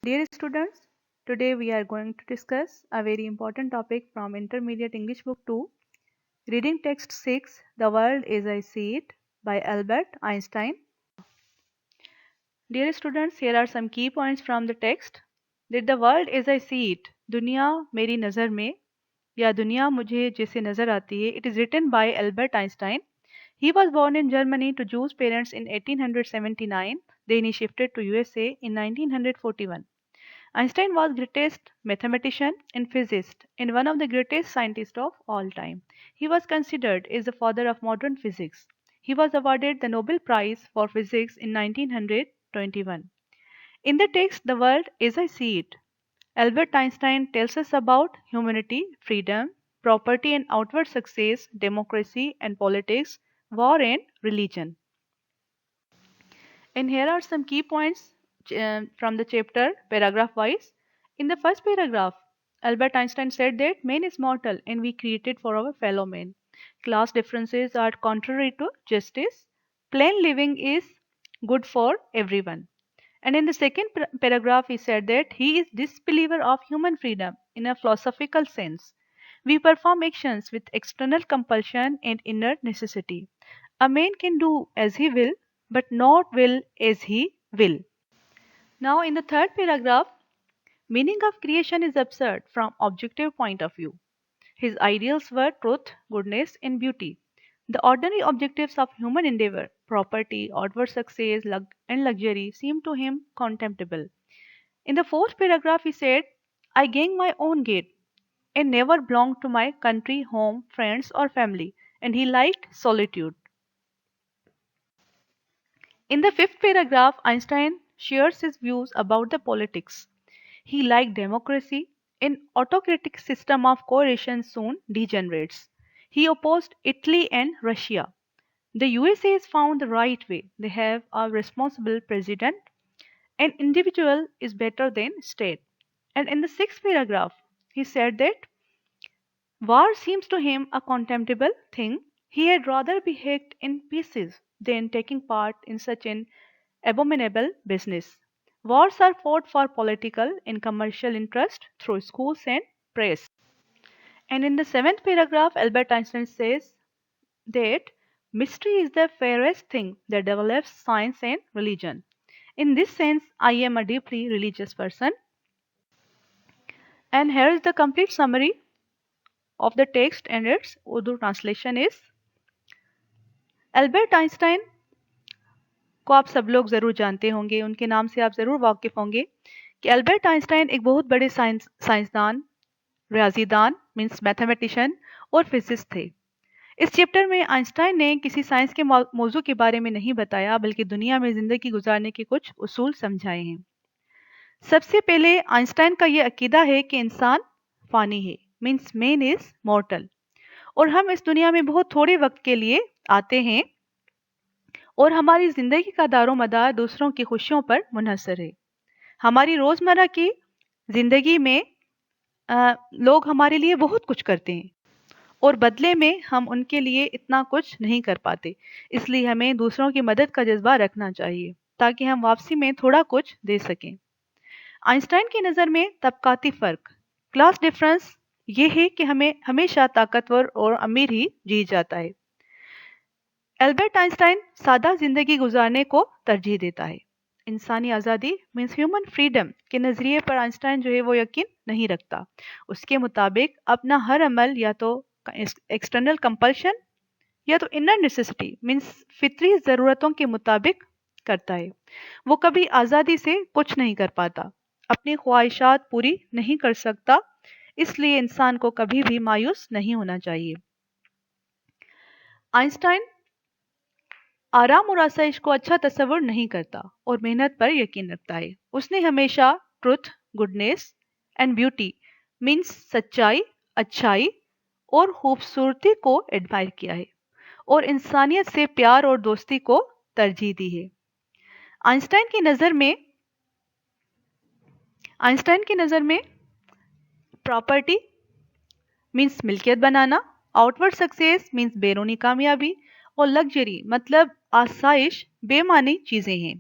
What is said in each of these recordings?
Dear students, today we are going to discuss a very important topic from Intermediate English Book 2, Reading Text 6, The World as I See It by Albert Einstein. Dear students, here are some key points from the text. That the world as I see it, दुनिया मेरी नज़र में या दुनिया मुझे जैसे नज़र आती है, it is written by Albert Einstein. He was born in Germany to Jewish parents in 1879. Then he shifted to USA in 1941. Einstein was greatest mathematician and physicist and one of the greatest scientists of all time. He was considered as the father of modern physics. He was awarded the Nobel Prize for Physics in 1921. In the text The World as I See It, Albert Einstein tells us about humanity, freedom, property and outward success, democracy and politics, war and religion. And here are some key points from the chapter, paragraph wise. In the first paragraph, Albert Einstein said that man is mortal and we created for our fellow men. Class differences are contrary to justice. Plain living is good for everyone. And in the second paragraph, he said that he is disbeliever of human freedom in a philosophical sense. We perform actions with external compulsion and inner necessity. A man can do as he will, but not will as he will. Now, in the third paragraph, meaning of creation is absurd from objective point of view. His ideals were truth, goodness, and beauty. The ordinary objectives of human endeavor, property, outward success, and luxury, seemed to him contemptible. In the fourth paragraph, he said, I gang my own gait and never belonged to my country, home, friends, or family, and he liked solitude. In the fifth paragraph, Einstein shares his views about the politics. He liked democracy. An autocratic system of coercion soon degenerates. He opposed Italy and Russia. The USA has found the right way. They have a responsible president. An individual is better than state. And in the sixth paragraph, he said that war seems to him a contemptible thing. He had rather be hacked in pieces than taking part in such an abominable business. Wars are fought for political and commercial interest through schools and press. And in the seventh paragraph, Albert Einstein says that mystery is the fairest thing that develops science and religion. In this sense, I am a deeply religious person. And here is the complete summary of the text and its Urdu translation is Albert Einstein को आप सब लोग ज़रूर जानते होंगे, उनके नाम से आप ज़रूर वाकिफ़ होंगे कि एल्बर्ट आइंस्टाइन एक बहुत बड़े साइंसदान, रियाजीदान मीन्स मैथमेटिशियन और फिजिसिस्ट थे। इस चैप्टर में आइंस्टाइन ने किसी साइंस के मौजू के बारे में नहीं बताया, बल्कि दुनिया में ज़िंदगी गुजारने के कुछ उसूल समझाए हैं। सबसे पहले आइंस्टाइन का ये अकीदा है कि इंसान फ़ानी है, मीन्स मैन इज़ मॉर्टल, और हम इस दुनिया में बहुत थोड़े वक्त के लिए आते हैं और हमारी ज़िंदगी का दारोमदार दूसरों की खुशियों पर मुनहसर है। हमारी रोज़मर्रा की ज़िंदगी में लोग हमारे लिए बहुत कुछ करते हैं और बदले में हम उनके लिए इतना कुछ नहीं कर पाते। इसलिए हमें दूसरों की मदद का जज्बा रखना चाहिए ताकि हम वापसी में थोड़ा कुछ दे सकें। आइंस्टाइन की नज़र में तबकाती फ़र्क, क्लास डिफरेंस, ये है कि हमें हमेशा ताकतवर और अमीर ही जीत जाता है। एल्बर्ट आइंस्टाइन सादा ज़िंदगी गुजारने को तरजीह देता है। इंसानी आज़ादी मीन्स ह्यूमन फ्रीडम के नज़रिए पर आइंस्टाइन जो है वो यकीन नहीं रखता। उसके मुताबिक अपना हर अमल या तो एक्सटर्नल कंपल्शन या तो इनर नेसेसिटी मीन्स फितरी ज़रूरतों के मुताबिक करता है। वो कभी आज़ादी से कुछ नहीं कर पाता, अपनी ख्वाहिशात पूरी नहीं कर सकता, इसलिए इंसान को कभी भी मायूस नहीं होना चाहिए। आइंस्टाइन आराम और आसाइश को अच्छा तस्वुर नहीं करता और मेहनत पर यकीन रखता है। उसने हमेशा truth, goodness and beauty means सच्चाई, अच्छाई और खूबसूरती को एडमायर किया है और इंसानियत से प्यार और दोस्ती को तरजीह दी है। आइंस्टाइन की नज़र में प्रॉपर्टी मीन्स मिल्कियत बनाना, आउटवर्ड सक्सेस मीन्स बैरूनी कामयाबी और लग्जरी मतलब आसाइश बेमानी चीज़ें हैं।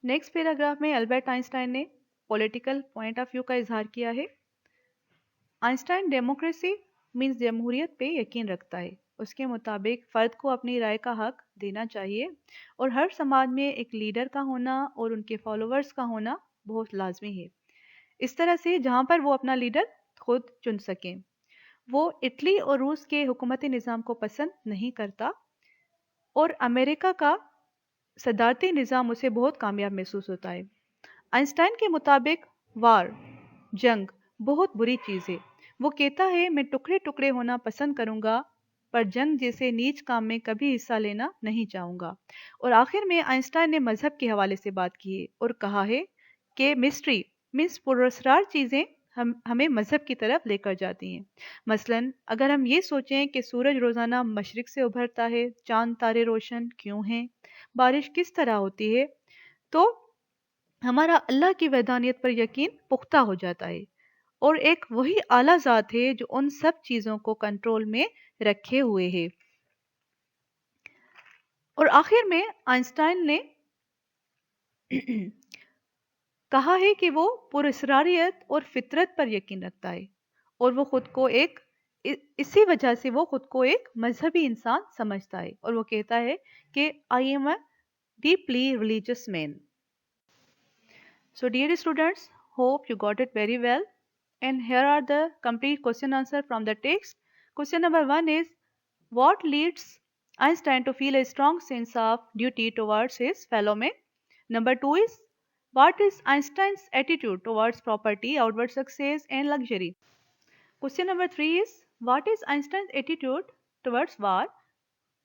नेक्स्ट पैराग्राफ में अल्बर्ट आइंस्टाइन ने पॉलिटिकल पॉइंट ऑफ व्यू का इजहार किया है। आइंस्टाइन डेमोक्रेसी मीन्स जमहूरियत पे यकीन रखता है। उसके मुताबिक फ़र्द को अपनी राय का हक देना चाहिए और हर समाज में एक लीडर का होना और उनके फॉलोअर्स का होना बहुत लाजमी है, इस तरह से जहाँ पर वो अपना लीडर खुद चुन सकें। वो इटली और रूस के हुकूमती निज़ाम को पसंद नहीं करता और अमेरिका का सदारती निज़ाम उसे बहुत कामयाब महसूस होता है। आइंस्टाइन के मुताबिक वार जंग बहुत बुरी चीज़ है। वो कहता है मैं टुकड़े टुकड़े होना पसंद करूंगा पर जंग जैसे नीच काम में कभी हिस्सा लेना नहीं चाहूंगा। और आखिर में आइंस्टाइन ने मजहब के हवाले से बात की है और कहा है कि मिस्ट्री मीन्स पुरस्कार चीज़ें हमें मजहब की तरफ लेकर जाती हैं। मसलन अगर हम ये सोचें कि सूरज रोज़ाना मशरिक से उभरता है, चांद तारे रोशन क्यों हैं, बारिश किस तरह होती है, तो हमारा अल्लाह की वहदानियत पर यकीन पुख्ता हो जाता है और एक वही आला ज़ात है जो उन सब चीज़ों को कंट्रोल में रखे हुए है। और आखिर में आइंस्टाइन ने कहा है कि वो पुरस्कारियत और फितरत पर यकीन रखता है और वो खुद को एक इसी वजह से वो खुद को एक मजहबी इंसान समझता है और वो कहता है कि I am a deeply religious man. So dear students, hope you got it very well. And here are the complete question answer from the text. Question number 1 is, what leads Einstein to feel a strong sense of duty towards his fellow men? Number 2 is, what is Einstein's attitude towards property, outward success and luxury? Question number 3 is, what is Einstein's attitude towards war?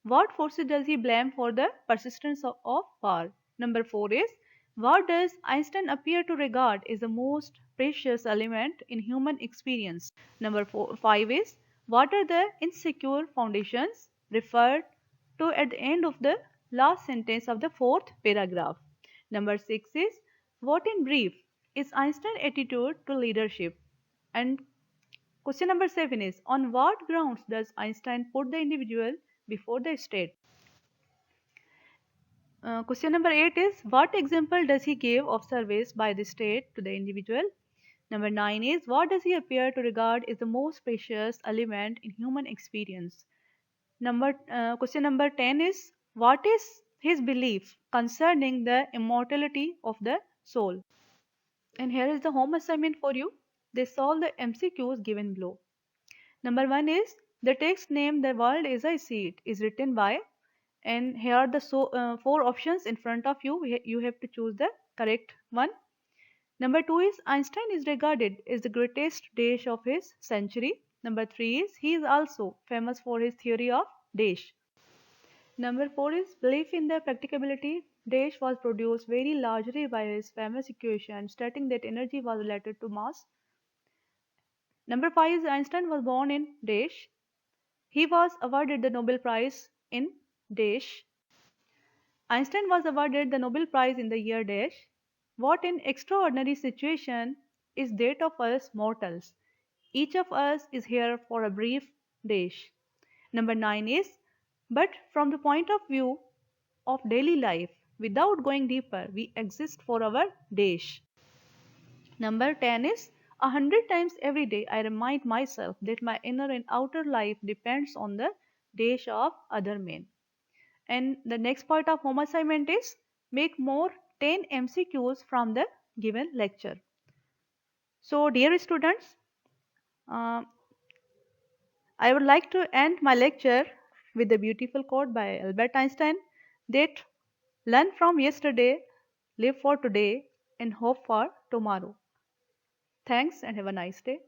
What forces does he blame for the persistence of war? Number 4 is, what does Einstein appear to regard as the most precious element in human experience? Number 5 is, what are the insecure foundations referred to at the end of the last sentence of the fourth paragraph? Number 6 is, what in brief is Einstein's attitude to leadership? And question number 7 is, on what grounds does Einstein put the individual before the state? Question number 8 is, what example does he give of service by the state to the individual? Number 9 is, what does he appear to regard as the most precious element in human experience? Question number 10 is, what is his belief concerning the immortality of the soul? And here is the home assignment for you. They solve the MCQs given below. Number 1 is, the text name The World as I See It is written by, and here are the four options in front of you. You have to choose the correct one. Number 2 is, Einstein is regarded as the greatest dash of his century. Number 3 is, he is also famous for his theory of dash. Number 4 is, belief in the practicability dash was produced very largely by his famous equation stating that energy was related to mass. Number 5 is, Einstein was born in dash. He was awarded the Nobel Prize in dash. Einstein was awarded the Nobel Prize in the year dash. What an extraordinary situation is that of us mortals. Each of us is here for a brief dash. Number 9 is, but from the point of view of daily life, without going deeper, we exist for our dash. Number 10 is, 100 times every day I remind myself that my inner and outer life depends on the dash of other men. And the next part of home assignment is, make more 10 MCQs from the given lecture. So dear students, uh, I would like to end my lecture with a beautiful quote by Albert Einstein that, learn from yesterday, live for today and hope for tomorrow. Thanks and have a nice day.